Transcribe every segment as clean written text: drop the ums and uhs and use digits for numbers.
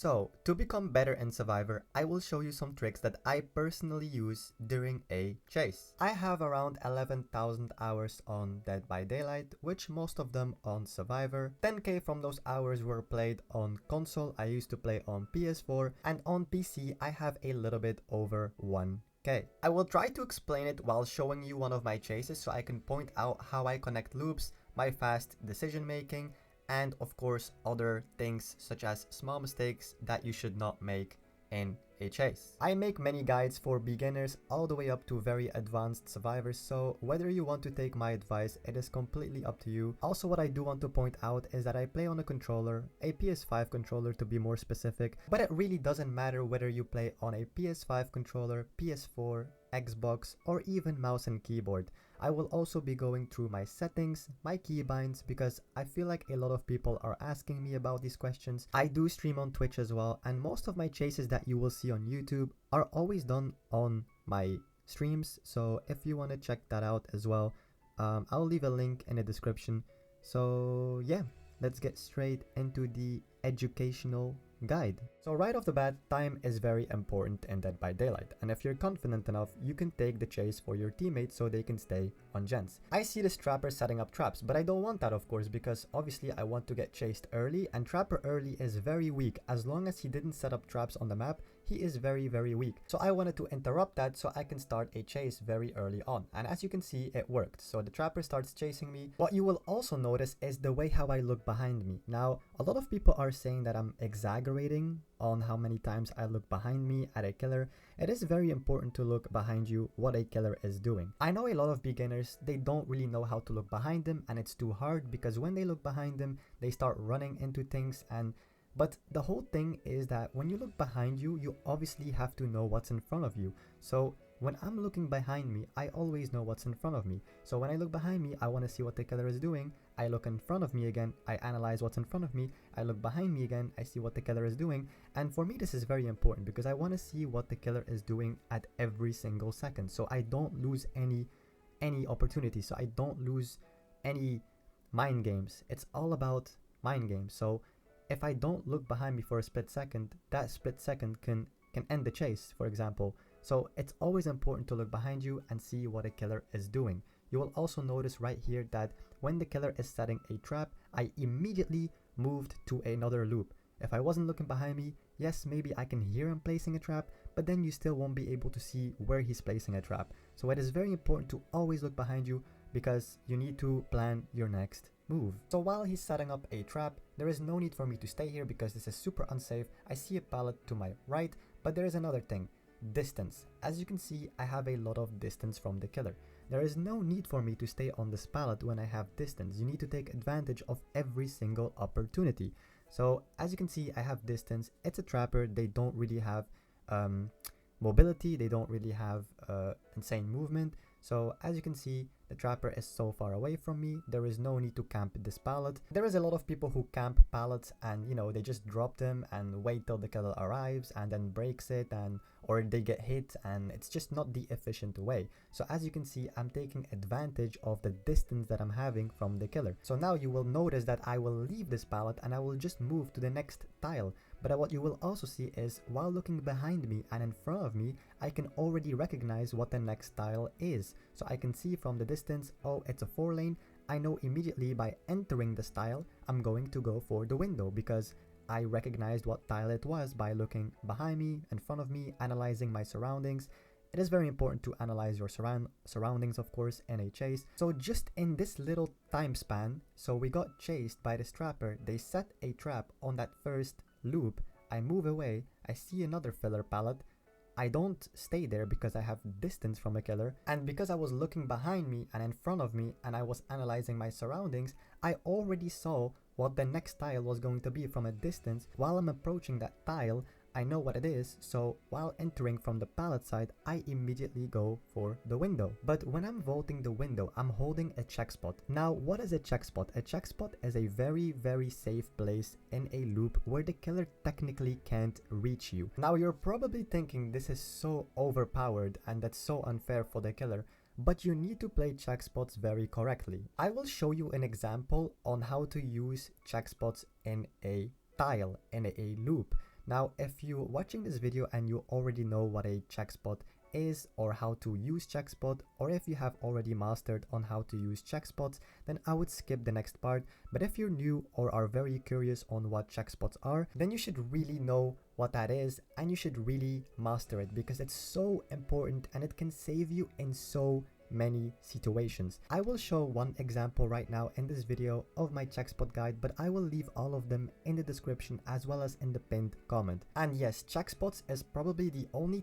So, to become better in Survivor, I will show you some tricks that I personally use during a chase. I have around 11,000 hours on Dead by Daylight, which most of them on Survivor. 10k from those hours were played on console. I used to play on PS4, and on PC I have a little bit over 1k. I will try to explain it while showing you one of my chases so I can point out how I connect loops, my fast decision making, and of course other things such as small mistakes that you should not make in a chase. I make many guides for beginners all the way up to very advanced survivors, so whether you want to take my advice, it is completely up to you. Also, what I do want to point out is that I play on a controller, a PS5 controller to be more specific, but it really doesn't matter whether you play on a PS5 controller, PS4, Xbox, or even mouse and keyboard. I will also be going through my settings, my keybinds, because I feel like a lot of people are asking me about these questions. I do stream on Twitch as well, and most of my chases that you will see on YouTube are always done on my streams, so if you want to check that out as well, I'll leave a link in the description. So yeah, let's get straight into the educational guide. So right off the bat, time is very important in Dead by Daylight, and if you're confident enough, you can take the chase for your teammates so they can stay on gens. I see this Trapper setting up traps, but I don't want that, of course, because obviously I want to get chased early, and Trapper early is very weak. As long as he didn't set up traps on the map, he is very weak. So I wanted to interrupt that so I can start a chase very early on, and as you can see, it worked. So the Trapper starts chasing me. What you will also notice is the way how I look behind me. Now, a lot of people are saying that I'm exaggerating on how many times I look behind me at a killer. It is very important to look behind you what a killer is doing. I know a lot of beginners, they don't really know how to look behind them, and it's too hard because when they look behind them, they start running into things. But the whole thing is that when you look behind you, you obviously have to know what's in front of you. So when I'm looking behind me, I always know what's in front of me. So when I look behind me, I want to see what the killer is doing. I look in front of me again, I analyze what's in front of me. I look behind me again, I see what the killer is doing. And for me, this is very important because I want to see what the killer is doing at every single second, so I don't lose any opportunity, so I don't lose any mind games. It's all about mind games. So if I don't look behind me for a split second, that split second can end the chase, for example. So it's always important to look behind you and see what a killer is doing. You will also notice right here that when the killer is setting a trap, I immediately moved to another loop. If I wasn't looking behind me, yes, maybe I can hear him placing a trap, but then you still won't be able to see where he's placing a trap. So it is very important to always look behind you because you need to plan your next move. So while he's setting up a trap, there is no need for me to stay here because this is super unsafe. I see a pallet to my right, but there is another thing. Distance. As you can see, I have a lot of distance from the killer. There is no need for me to stay on this pallet when I have distance. You need to take advantage of every single opportunity. So as you can see, I have distance. It's a Trapper. They don't really have mobility. They don't really have insane movement. So as you can see, the Trapper is so far away from me. There is no need to camp this pallet. There is a lot of people who camp pallets and, you know, they just drop them and wait till the killer arrives and then breaks it, or they get hit, and it's just not the efficient way. So as you can see, I'm taking advantage of the distance that I'm having from the killer. So now you will notice that I will leave this pallet and I will just move to the next tile. But what you will also see is while looking behind me and in front of me, I can already recognize what the next tile is. So I can see from the distance, oh, it's a 4-lane. I know immediately by entering this tile, I'm going to go for the window because I recognized what tile it was by looking behind me, in front of me, analyzing my surroundings. It is very important to analyze your surroundings, of course, in a chase. So just in this little time span, so we got chased by this Trapper. They set a trap on that first loop. I move away. I see another filler pallet. I don't stay there because I have distance from a killer, and because I was looking behind me and in front of me and I was analyzing my surroundings, I already saw what the next tile was going to be from a distance. While I'm approaching that tile, I know what it is, so while entering from the pallet side, I immediately go for the window. But when I'm vaulting the window, I'm holding a check spot. Now, what is a check spot? A check spot is a very safe place in a loop where the killer technically can't reach you. Now, you're probably thinking this is so overpowered and that's so unfair for the killer, but you need to play check spots very correctly. I will show you an example on how to use check spots in a tile, in a loop. Now, if you're watching this video and you already know what a check spot is or how to use check spot, or if you have already mastered on how to use check spots, then I would skip the next part. But if you're new or are very curious on what check spots are, then you should really know what that is and you should really master it, because it's so important and it can save you in so many situations. I will show one example right now in this video of my check spot guide, but I will leave all of them in the description as well as in the pinned comment. And yes, check spots is probably the only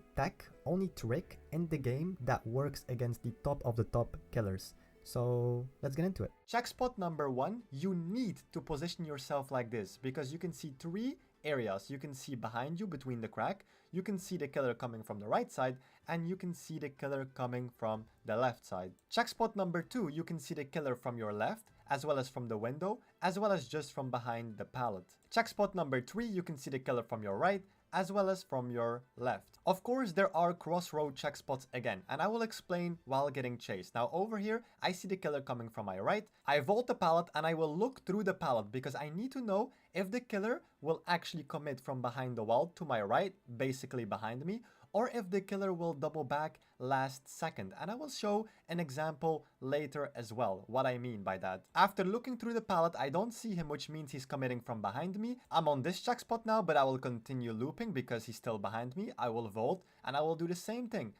trick in the game that works against the top of the top killers. So let's get into it. Check spot number 1, you need to position yourself like this, because you can see 3 areas. You can see behind you between the crack, you can see the killer coming from the right side, and you can see the killer coming from the left side. Check spot number 2, you can see the killer from your left, as well as from the window, as well as just from behind the pallet. Check spot number 3, you can see the killer from your right, as well as from your left. Of course, there are crossroad check spots again, and I will explain while getting chased. Now over here, I see the killer coming from my right. I vault the pallet and I will look through the pallet because I need to know if the killer will actually commit from behind the wall to my right, basically behind me, or if the killer will double back last second. And I will show an example later as well, what I mean by that. After looking through the pallet, I don't see him, which means he's committing from behind me. I'm on this check spot now, but I will continue looping because he's still behind me. I will vault and I will do the same thing.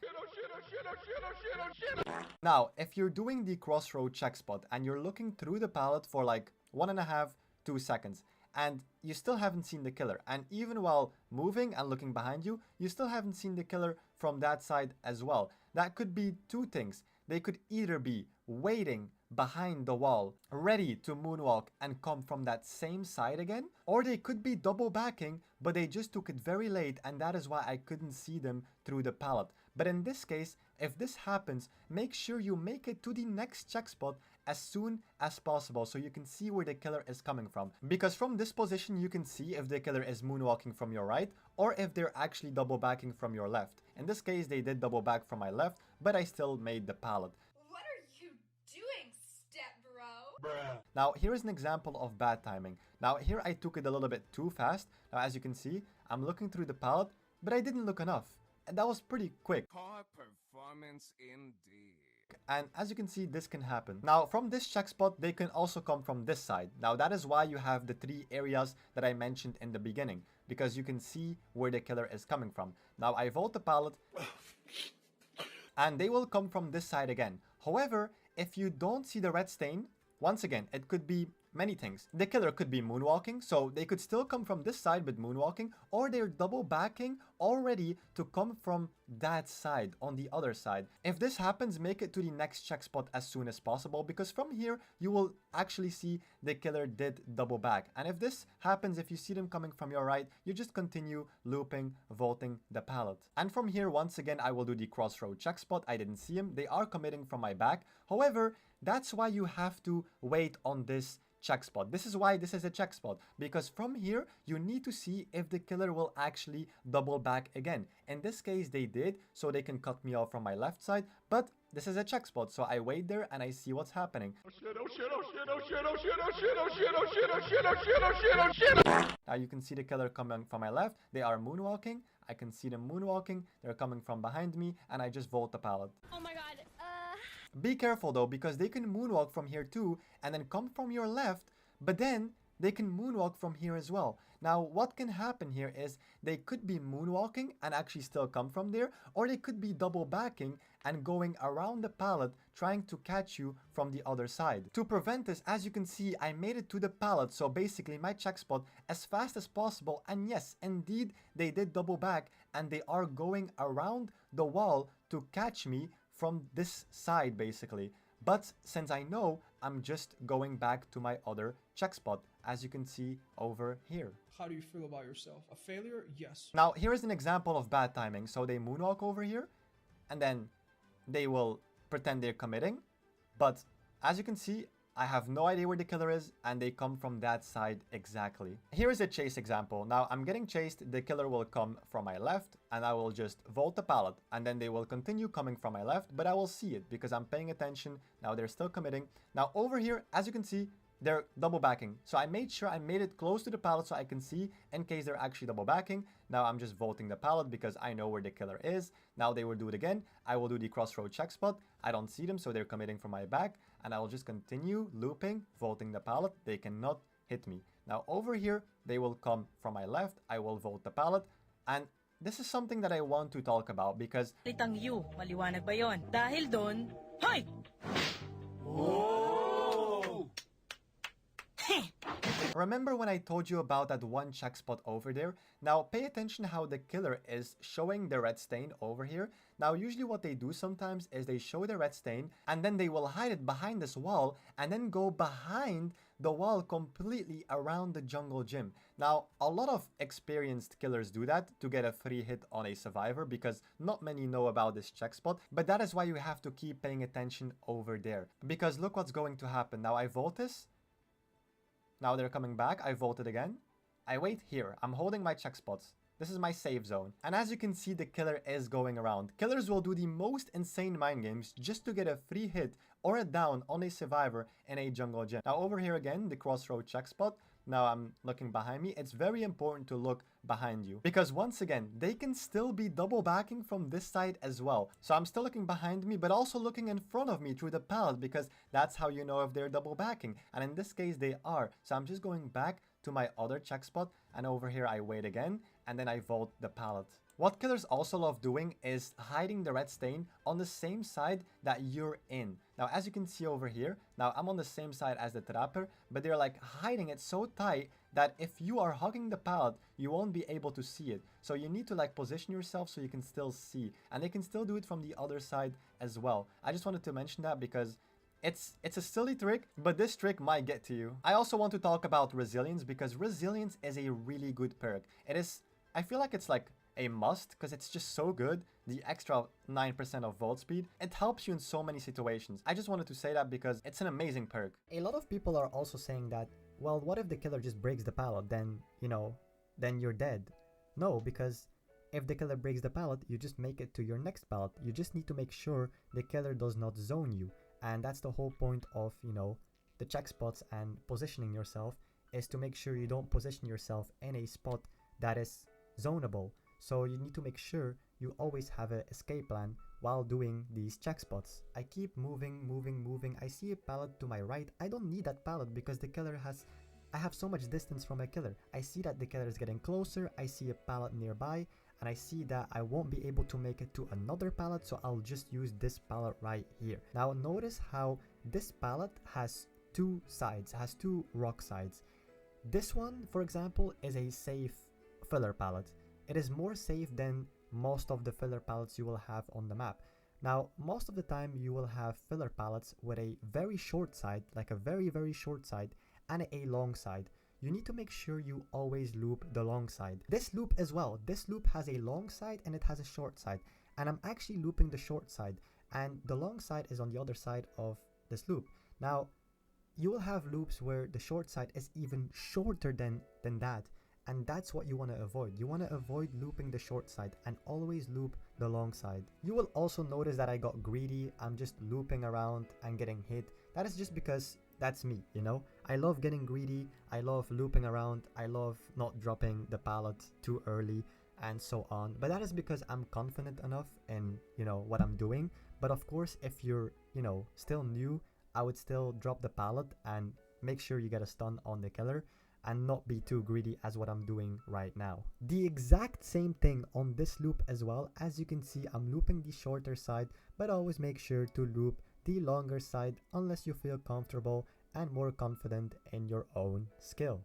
Now, if you're doing the crossroad check spot and you're looking through the pallet for like 1.5 to 2 seconds, and you still haven't seen the killer, and even while moving and looking behind you, you still haven't seen the killer from that side as well. That could be 2 things. They could either be waiting behind the wall, ready to moonwalk and come from that same side again, or they could be double backing, but they just took it very late, and that is why I couldn't see them through the pallet. But in this case, if this happens, make sure you make it to the next check spot as soon as possible so you can see where the killer is coming from. Because from this position, you can see if the killer is moonwalking from your right or if they're actually double backing from your left. In this case, they did double back from my left, but I still made the pallet. What are you doing, step bro? Bruh. Now, here is an example of bad timing. Now, here I took it a little bit too fast. Now, as you can see, I'm looking through the pallet, but I didn't look enough. And that was pretty quick. Poor performance indeed. And as you can see, this can happen. Now, from this check spot, they can also come from this side. Now, that is why you have the 3 areas that I mentioned in the beginning, because you can see where the killer is coming from. Now, I vault the pallet, and they will come from this side again. However, if you don't see the red stain, once again, it could be many things. The killer could be moonwalking, so they could still come from this side but moonwalking, or they're double backing already to come from that side on the other side. If this happens, make it to the next check spot as soon as possible, because from here you will actually see the killer did double back. And if this happens, if you see them coming from your right, you just continue looping, vaulting the pallet. And from here, once again, I will do the crossroad check spot. I didn't see him. They are committing from my back. However, that's why you have to wait on this check spot. This is why this is a check spot, because from here you need to see if the killer will actually double back again. In this case they did, so they can cut me off from my left side, but this is a check spot, so I wait there and I see what's happening. Now you can see the killer coming from my left. They are moonwalking. I can see them moonwalking. They're coming from behind me, and I just vault the pallet. Oh my god, Be careful though, because they can moonwalk from here too and then come from your left, but then they can moonwalk from here as well. Now, what can happen here is they could be moonwalking and actually still come from there, or they could be double backing and going around the pallet trying to catch you from the other side. To prevent this, as you can see, I made it to the pallet, so basically my check spot as fast as possible, and yes, indeed, they did double back and they are going around the wall to catch me from this side basically. But since I know, I'm just going back to my other check spot, as you can see over here. How do you feel about yourself? A failure? Yes. Now, here is an example of bad timing. So they moonwalk over here, and then they will pretend they're committing. But as you can see, I have no idea where the killer is, and they come from that side exactly. Here is a chase example. Now, I'm getting chased. The killer will come from my left, and I will just vault the pallet, and then they will continue coming from my left, but I will see it because I'm paying attention. Now, they're still committing. Now, over here, as you can see, they're double backing. So I made sure I made it close to the pallet so I can see in case they're actually double backing. Now I'm just vaulting the pallet because I know where the killer is. Now they will do it again. I will do the crossroad check spot. I don't see them, so they're committing from my back. And I will just continue looping, vaulting the pallet. They cannot hit me. Now over here, they will come from my left. I will vault the pallet. And this is something that I want to talk about because... Litang you, maliwanag ba yon? Dahil doon, hoy! Remember when I told you about that one check spot over there? Now pay attention how the killer is showing the red stain over here. Now usually what they do sometimes is they show the red stain and then they will hide it behind this wall and then go behind the wall completely around the jungle gym. Now a lot of experienced killers do that to get a free hit on a survivor because not many know about this check spot, but that is why you have to keep paying attention over there because look what's going to happen. Now I vault this. Now they're coming back. I vaulted again. I wait here. I'm holding my check spots. This is my safe zone. And as you can see, the killer is going around. Killers will do the most insane mind games just to get a free hit or a down on a survivor in a jungle gym. Now over here again, the crossroad check spot. Now I'm looking behind me. It's very important to look behind you because once again, they can still be double backing from this side as well. So I'm still looking behind me, but also looking in front of me through the pallet because that's how you know if they're double backing. And in this case, they are. So I'm just going back to my other check spot and over here I wait again and then I vault the pallet. What killers also love doing is hiding the red stain on the same side that you're in. Now, as you can see over here, now I'm on the same side as the trapper, but they're like hiding it so tight that if you are hugging the pallet, you won't be able to see it. So you need to like position yourself so you can still see. And they can still do it from the other side as well. I just wanted to mention that because it's a silly trick, but this trick might get to you. I also want to talk about resilience because resilience is a really good perk. It is, I feel like it's like a must because it's just so good. The extra 9% of vault speed, it helps you in so many situations. I just wanted to say that because it's an amazing perk. A lot of people are also saying that, well, what if the killer just breaks the pallet? Then, you know, then you're dead. No, because if the killer breaks the pallet, you just make it to your next pallet. You just need to make sure the killer does not zone you. And that's the whole point of, you know, the check spots and positioning yourself is to make sure you don't position yourself in a spot that is zonable. So you need to make sure you always have an escape plan while doing these check spots. I keep moving. I see a pallet to my right. I don't need that pallet because the killer has... I have so much distance from a killer. I see that the killer is getting closer. I see a pallet nearby. And I see that I won't be able to make it to another pallet. So I'll just use this pallet right here. Now notice how this pallet has two sides. Has two rock sides. This one, for example, is a safe filler pallet. It is more safe than most of the filler pallets you will have on the map. Now, most of the time you will have filler pallets with a very short side, like a very short side, and a long side. You need to make sure you always loop the long side. This loop as well. This loop has a long side and it has a short side. And I'm actually looping the short side. And the long side is on the other side of this loop. Now, you will have loops where the short side is even shorter than that. And that's what you want to avoid. You want to avoid looping the short side and always loop the long side. You will also notice that I got greedy. I'm just looping around and getting hit. That is just because that's me, you know? I love getting greedy. I love looping around. I love not dropping the pallet too early and so on. But that is because I'm confident enough in, you know, what I'm doing. But of course, if you're, you know, still new, I would still drop the pallet and make sure you get a stun on the killer and not be too greedy as what I'm doing right now. The exact same thing on this loop as well. As you can see, I'm looping the shorter side, but always make sure to loop the longer side unless you feel comfortable and more confident in your own skill.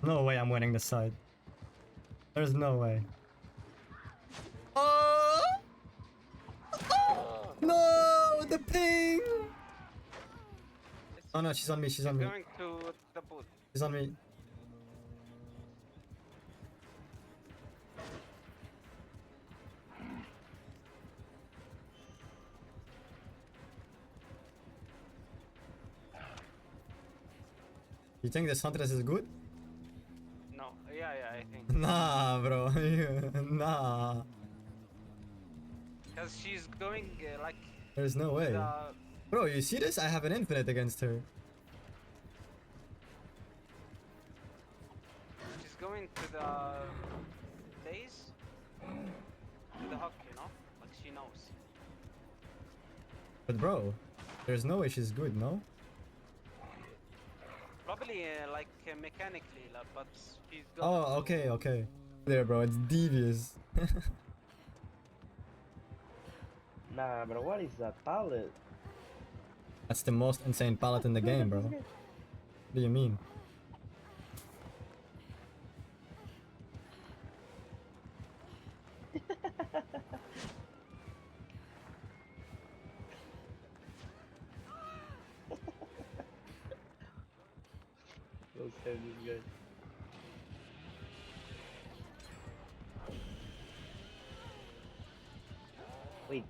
No way I'm winning this side. There's no way. Oh! No! The ping! Oh no, she's on me, she's on me. Going to the boot. She's on me. You think this Huntress is good? No, yeah, I think. Nah, bro. Nah. Because she's going like There's no to way. the. Bro, you see this? I have an infinite against her. She's going to the base. To the hook, you know? Like she knows. But bro, there's no way she's good, no? Probably like mechanically, like, but she's going Oh, to... okay, okay. There, bro, it's devious. Nah, bro, what is that pallet? That's the most insane palette in the game, bro. What do you mean? Don't save this guy. Wait,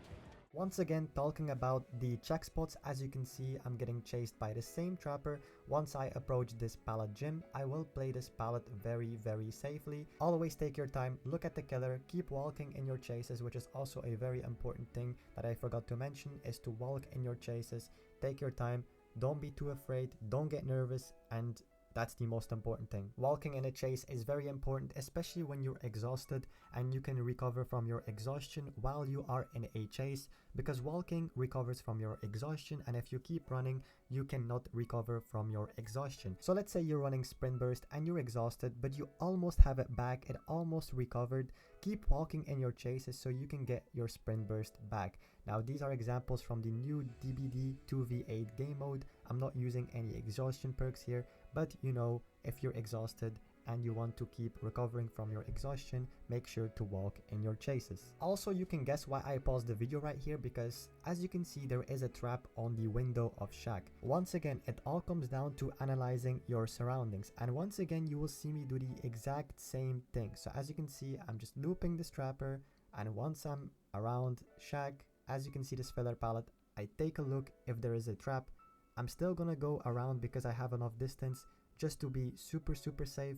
Once again, talking about the check spots, as you can see, I'm getting chased by the same trapper. Once I approach this pallet gym, I will play this pallet very safely. Always take your time, look at the killer, keep walking in your chases, which is also a very important thing that I forgot to mention, is to walk in your chases. Take your time, don't be too afraid, don't get nervous, and that's the most important thing. Walking in a chase is very important, especially when you're exhausted, and you can recover from your exhaustion while you are in a chase, because walking recovers from your exhaustion, and if you keep running, you cannot recover from your exhaustion. So let's say you're running sprint burst and you're exhausted, but you almost have it back, it almost recovered. Keep walking in your chases so you can get your sprint burst back. Now these are examples from the new DBD 2v8 game mode. I'm not using any exhaustion perks here, but you know, if you're exhausted and you want to keep recovering from your exhaustion, make sure to walk in your chases. Also, you can guess why I paused the video right here, because as you can see, there is a trap on the window of Shack. Once again, it all comes down to analyzing your surroundings, and once again you will see me do the exact same thing. So as you can see, I'm just looping this trapper, and once I'm around Shack, as you can see this filler palette, I take a look if there is a trap. I'm still gonna go around because I have enough distance just to be super safe.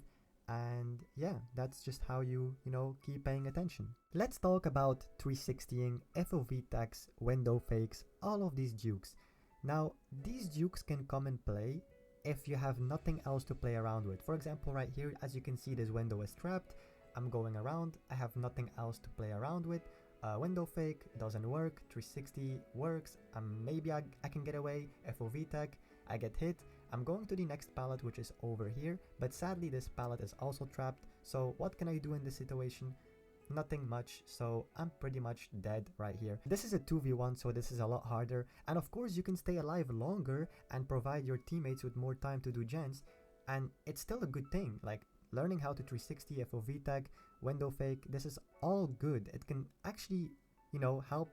And yeah, that's just how you know, keep paying attention. Let's talk about 360ing, FOV tags, window fakes, all of these dukes. Now, these dukes can come in play if you have nothing else to play around with. For example, right here, as you can see, this window is trapped. I'm going around, I have nothing else to play around with. Window fake doesn't work, 360 works, maybe I can get away, FOV tag, I get hit. I'm going to the next pallet, which is over here, but sadly this pallet is also trapped. So what can I do in this situation? Nothing much, so I'm pretty much dead right here. This is a 2v1, so this is a lot harder, and of course you can stay alive longer and provide your teammates with more time to do gens, and it's still a good thing. Like, learning how to 360, FOV tag, window fake, this is all good. It can actually, you know, help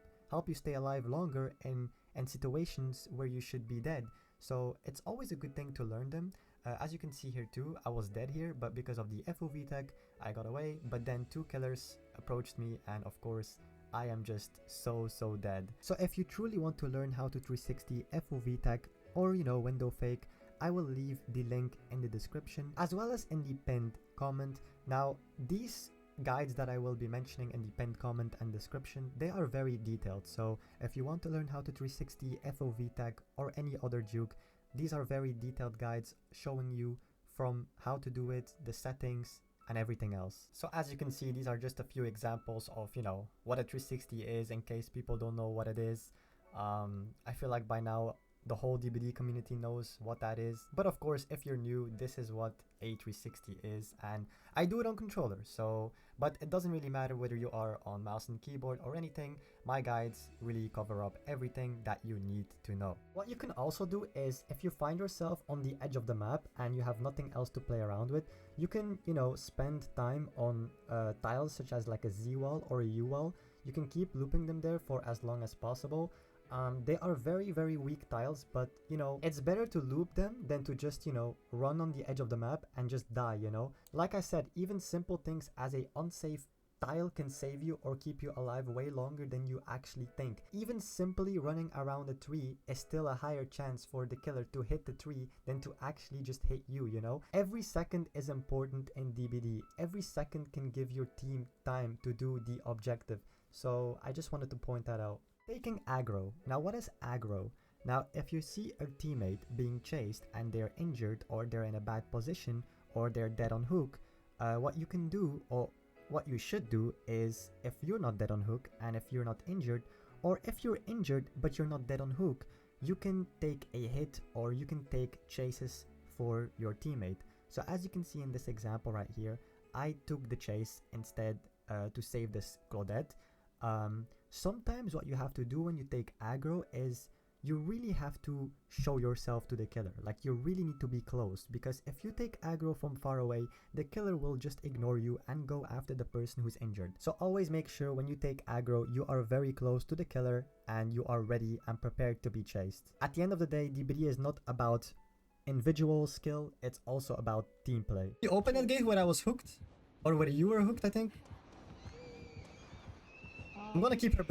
you stay alive longer in situations where you should be dead. So it's always a good thing to learn them. As you can see here too, I was dead here, but because of the FOV tag, I got away. But then two killers approached me, and of course, I am just so dead. So if you truly want to learn how to 360 FOV tag or, you know, window fake, I will leave the link in the description as well as in the pinned comment. Now, these guides that I will be mentioning in the pinned comment and description, they are very detailed. So if you want to learn how to 360 FOV tag or any other juke, these are very detailed guides showing you from how to do it, the settings, and everything else. So as you can see, these are just a few examples of, you know, what a 360 is, in case people don't know what it is. I feel like by now the whole DBD community knows what that is, but of course, if you're new, this is what a 360 is, and I do it on controller, so, but it doesn't really matter whether you are on mouse and keyboard or anything. My guides really cover up everything that you need to know. What you can also do is, if you find yourself on the edge of the map and you have nothing else to play around with, you can, you know, spend time on tiles such as like a Z wall or a U wall. You can keep looping them there for as long as possible. They are very weak tiles, but you know, it's better to loop them than to just, you know, run on the edge of the map and just die, you know. Like I said, even simple things as a unsafe tile can save you or keep you alive way longer than you actually think. Even simply running around a tree is still a higher chance for the killer to hit the tree than to actually just hit you, you know? Every second is important in DBD. Every second can give your team time to do the objective. So I just wanted to point that out. Taking aggro. Now what is aggro? Now if you see a teammate being chased and they're injured or they're in a bad position or they're dead on hook, what you can do, or what you should do, is if you're not dead on hook and if you're not injured, or if you're injured but you're not dead on hook, you can take a hit or you can take chases for your teammate. So as you can see in this example right here, I took the chase instead to save this Claudette. Sometimes what you have to do when you take aggro is you really have to show yourself to the killer. Like, you really need to be close, because if you take aggro from far away, the killer will just ignore you and go after the person who's injured. So always make sure when you take aggro, you are very close to the killer and you are ready and prepared to be chased. At the end of the day, DBD is not about individual skill, it's also about team play. You open that gate where I was hooked? Or where you were hooked, I think? I'm gonna keep her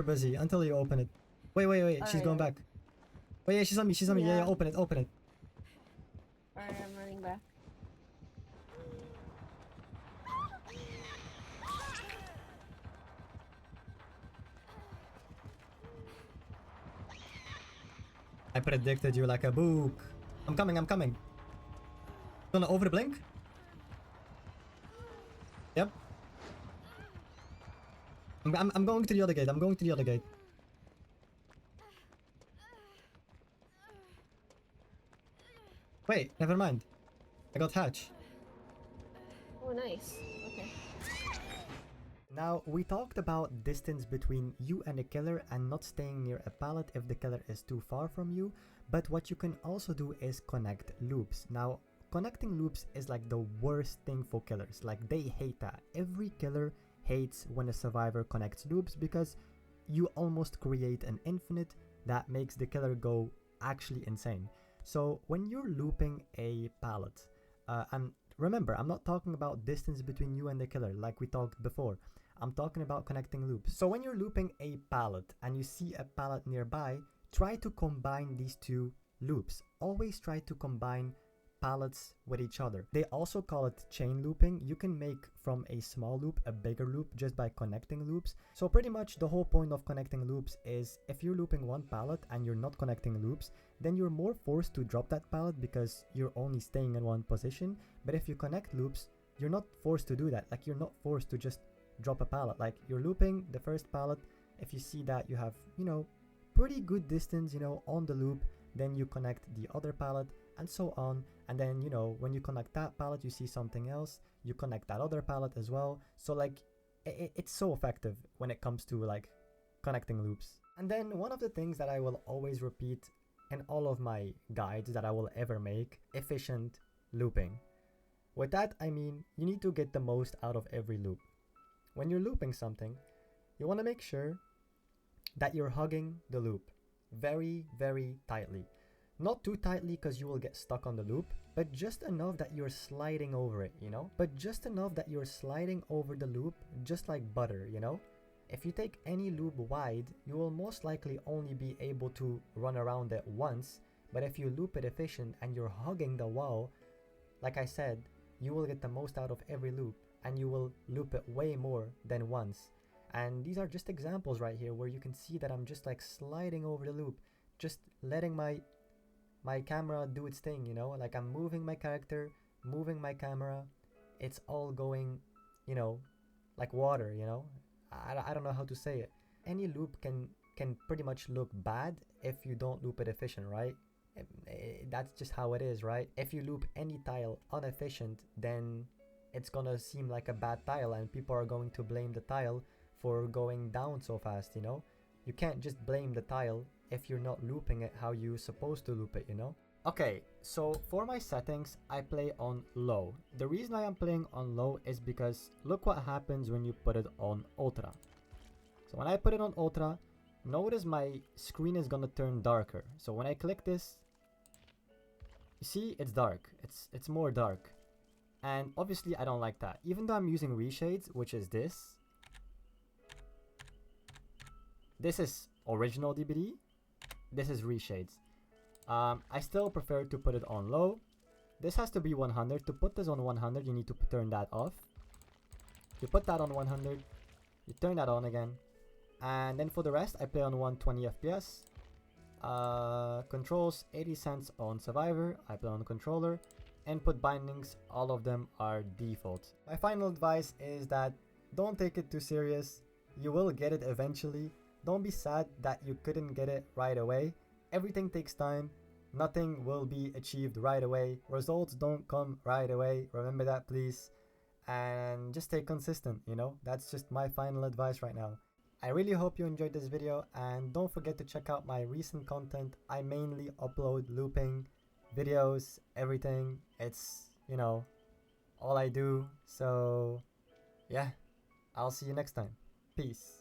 busy, until you open it. Wait, she's going back. Wait, yeah, she's on me, yeah, open it. Alright, I'm running back. I predicted you like a book. I'm coming. Gonna over blink? Yep. I'm going to the other gate, Wait, never mind. I got hatch. Oh, nice. Okay. Now, we talked about distance between you and the killer and not staying near a pallet if the killer is too far from you, but what you can also do is connect loops. Now, connecting loops is like the worst thing for killers. Like, they hate that. Every killer hates when a survivor connects loops because you almost create an infinite that makes the killer go actually insane. So when you're looping a pallet, and remember, I'm not talking about distance between you and the killer like we talked before. I'm talking about connecting loops. So when you're looping a pallet and you see a pallet nearby, try to combine these two loops. Always try to combine pallets with each other. They also call it chain looping. You can make from a small loop a bigger loop just by connecting loops. So pretty much the whole point of connecting loops is if you're looping one pallet and you're not connecting loops, then you're more forced to drop that pallet because you're only staying in one position. But if you connect loops, you're not forced to do that. Like, you're not forced to just drop a pallet. Like, you're looping the first pallet. If you see that you have, pretty good distance, on the loop, then you connect the other pallet and so on. And then, when you connect that pallet, you see something else, you connect that other pallet as well. So like, it's so effective when it comes to like connecting loops. And then one of the things that I will always repeat in all of my guides that I will ever make, efficient looping. With that, I mean, you need to get the most out of every loop. When you're looping something, you want to make sure that you're hugging the loop very, very tightly. Not too tightly because you will get stuck on the loop, but just enough that you're sliding over it, But just enough that you're sliding over the loop, just like butter, If you take any loop wide, you will most likely only be able to run around it once, but if you loop it efficient and you're hugging the wall, like I said, you will get the most out of every loop, and you will loop it way more than once. And these are just examples right here where you can see that I'm just like sliding over the loop, just letting my camera do its thing, Like, I'm moving my character, moving my camera. It's all going, like water, I don't know how to say it. Any loop can pretty much look bad if you don't loop it efficient, right? That's just how it is, right? If you loop any tile inefficient, then it's gonna seem like a bad tile and people are going to blame the tile for going down so fast, You can't just blame the tile if you're not looping it how you're supposed to loop it, Okay, so for my settings, I play on low. The reason I am playing on low is because look what happens when you put it on ultra. So when I put it on ultra, notice my screen is gonna turn darker. So when I click this, you see it's dark. It's more dark. And obviously I don't like that. Even though I'm using reshades, which is this. This is original DBD. This is reshades. I still prefer to put it on low. This has to be 100. To put this on 100, you need to turn that off. You put that on 100. You turn that on again. And then for the rest, I play on 120 FPS. Controls 80 cents on Survivor. I play on controller. Input bindings, all of them are default. My final advice is that don't take it too serious. You will get it eventually. Don't be sad that you couldn't get it right away. Everything takes time. Nothing will be achieved right away. Results don't come right away. Remember that, please. And just stay consistent, you know? That's just my final advice right now. I really hope you enjoyed this video, and don't forget to check out my recent content. I mainly upload looping videos, everything. It's, you know, all I do. So yeah, I'll see you next time. Peace.